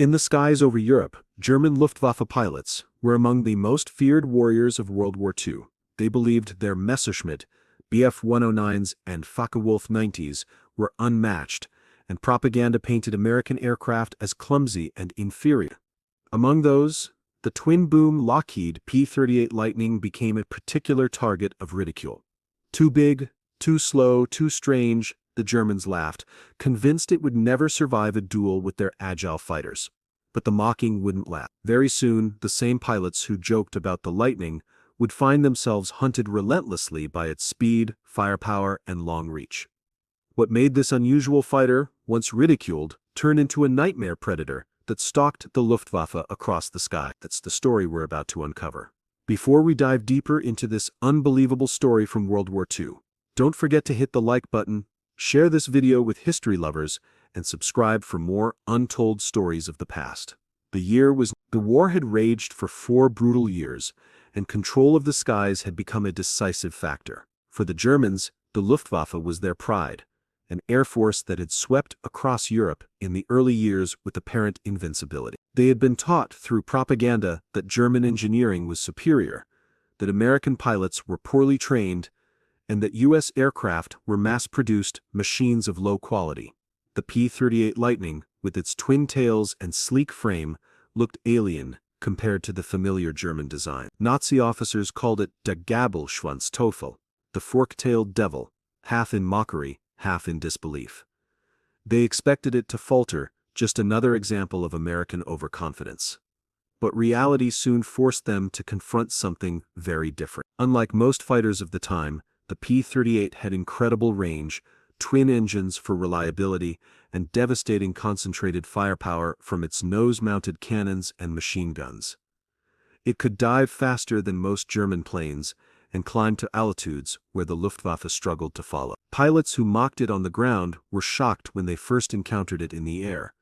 In the skies over Europe, German Luftwaffe pilots were among the most feared warriors of World War II. They believed their Messerschmitt, Bf-109s and Focke-Wulf 90s were unmatched, and propaganda painted American aircraft as clumsy and inferior. Among those, the twin-boom Lockheed P-38 Lightning became a particular target of ridicule. Too big, too slow, too strange, the Germans laughed, convinced it would never survive a duel with their agile fighters. But the mocking wouldn't last. Very soon, the same pilots who joked about the Lightning would find themselves hunted relentlessly by its speed, firepower, and long reach. What made this unusual fighter, once ridiculed, turn into a nightmare predator that stalked the Luftwaffe across the sky? That's the story we're about to uncover. Before we dive deeper into this unbelievable story from World War II, don't forget to hit the like button, share this video with history lovers, and subscribe for more untold stories of the past. The war had raged for 4 brutal years, and control of the skies had become a decisive factor. For the Germans, the Luftwaffe was their pride, an air force that had swept across Europe in the early years with apparent invincibility. They had been taught through propaganda that German engineering was superior, that American pilots were poorly trained, and that U.S. aircraft were mass-produced machines of low quality. The P-38 Lightning, with its twin tails and sleek frame, looked alien compared to the familiar German design. Nazi officers called it der Gabelschwanzteufel, the fork-tailed devil, half in mockery, half in disbelief. They expected it to falter, just another example of American overconfidence. But reality soon forced them to confront something very different. Unlike most fighters of the time, the P-38 had incredible range, twin engines for reliability, and devastating concentrated firepower from its nose-mounted cannons and machine guns. It could dive faster than most German planes and climb to altitudes where the Luftwaffe struggled to follow. Pilots who mocked it on the ground were shocked when they first encountered it in the air,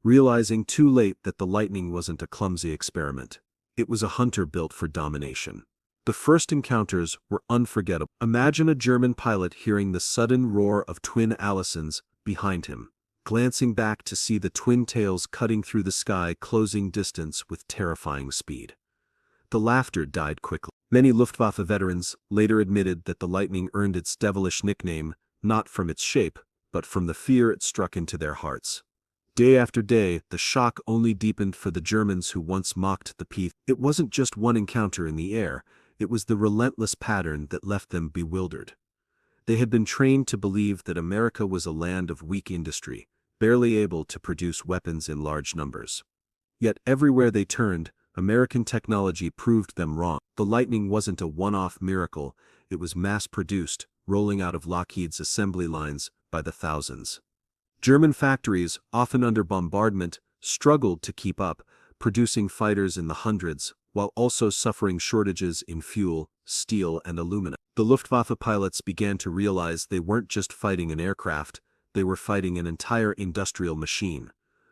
realizing too late that the Lightning wasn't a clumsy experiment. It was a hunter built for domination. The first encounters were unforgettable. Imagine a German pilot hearing the sudden roar of twin Allisons behind him, glancing back to see the twin tails cutting through the sky, closing distance with terrifying speed. The laughter died quickly. Many Luftwaffe veterans later admitted that the Lightning earned its devilish nickname not from its shape, but from the fear it struck into their hearts. Day after day, the shock only deepened for the Germans who once mocked the P. It wasn't just one encounter in the air. It was the relentless pattern that left them bewildered. They had been trained to believe that America was a land of weak industry, barely able to produce weapons in large numbers. Yet everywhere they turned, American technology proved them wrong. The Lightning wasn't a one-off miracle, it was mass-produced, rolling out of Lockheed's assembly lines by the thousands. German factories, often under bombardment, struggled to keep up, producing fighters in the hundreds, while also suffering shortages in fuel, steel, and aluminum. The Luftwaffe pilots began to realize they weren't just fighting an aircraft, they were fighting an entire industrial machine.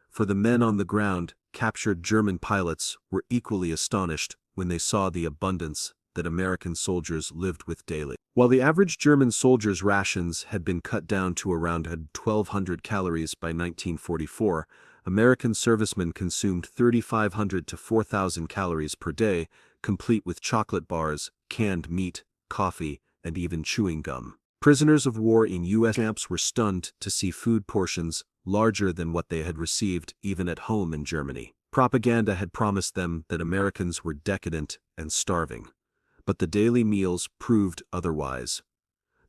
For the men on the ground, captured German pilots were equally astonished when they saw the abundance that American soldiers lived with daily. While the average German soldier's rations had been cut down to around 1,200 calories by 1944, American servicemen consumed 3,500 to 4,000 calories per day, complete with chocolate bars, canned meat, coffee, and even chewing gum. Prisoners of war in U.S. camps were stunned to see food portions larger than what they had received even at home in Germany. Propaganda had promised them that Americans were decadent and starving, but the daily meals proved otherwise.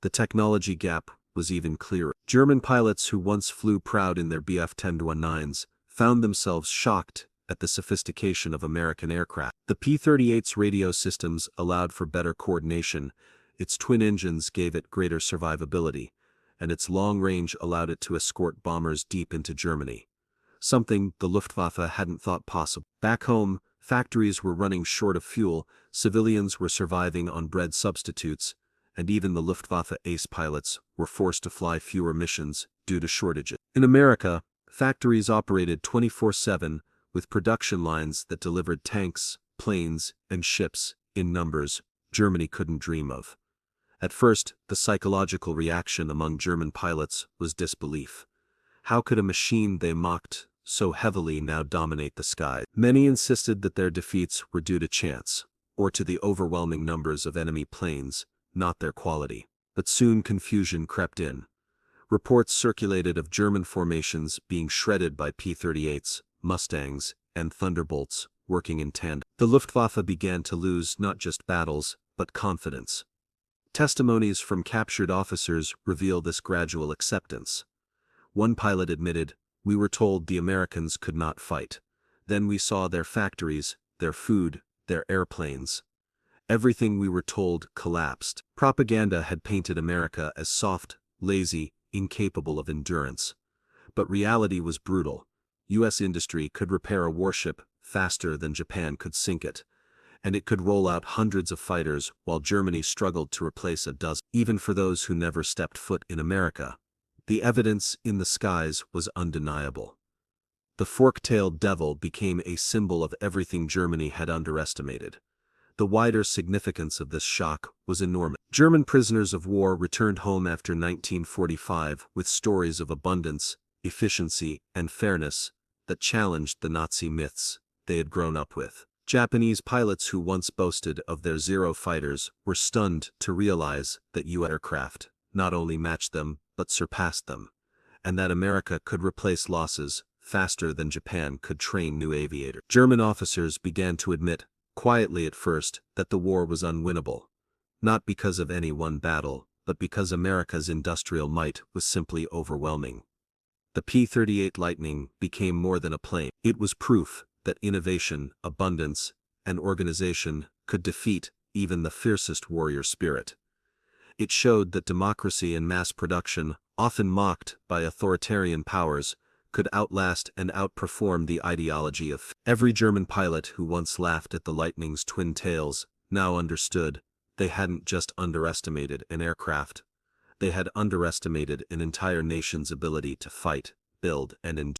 The technology gap was even clearer. German pilots who once flew proud in their Bf-1019s found themselves shocked at the sophistication of American aircraft. The P-38's radio systems allowed for better coordination, its twin engines gave it greater survivability, and its long range allowed it to escort bombers deep into Germany, something the Luftwaffe hadn't thought possible. Back home, factories were running short of fuel, civilians were surviving on bread substitutes, and even the Luftwaffe ace pilots were forced to fly fewer missions due to shortages. In America, factories operated 24/7 with production lines that delivered tanks, planes, and ships in numbers Germany couldn't dream of. At first, the psychological reaction among German pilots was disbelief. How could a machine they mocked so heavily now dominate the sky. Many insisted that their defeats were due to chance, or to the overwhelming numbers of enemy planes, not their quality. But soon confusion crept in. Reports circulated of German formations being shredded by P-38s, Mustangs, and Thunderbolts, working in tandem. The Luftwaffe began to lose not just battles, but confidence. Testimonies from captured officers reveal this gradual acceptance. One pilot admitted, "We were told the Americans could not fight. Then we saw their factories, their food, their airplanes. Everything we were told collapsed." Propaganda had painted America as soft, lazy, incapable of endurance. But reality was brutal. U.S. industry could repair a warship faster than Japan could sink it, and it could roll out hundreds of fighters while Germany struggled to replace a dozen. Even for those who never stepped foot in America, the evidence in the skies was undeniable. The fork-tailed devil became a symbol of everything Germany had underestimated. The wider significance of this shock was enormous. German prisoners of war returned home after 1945 with stories of abundance, efficiency, and fairness that challenged the Nazi myths they had grown up with. Japanese pilots who once boasted of their Zero fighters were stunned to realize that U.S. aircraft not only matched them but surpassed them, and that America could replace losses faster than Japan could train new aviators. German officers began to admit, quietly at first, that the war was unwinnable, not because of any one battle, but because America's industrial might was simply overwhelming. The P-38 Lightning became more than a plane. It was proof that innovation, abundance, and organization could defeat even the fiercest warrior spirit. It showed that democracy and mass production, often mocked by authoritarian powers, could outlast and outperform the ideology of every German pilot who once laughed at the Lightning's twin tails now understood they hadn't just underestimated an aircraft. They had underestimated an entire nation's ability to fight, build, and endure.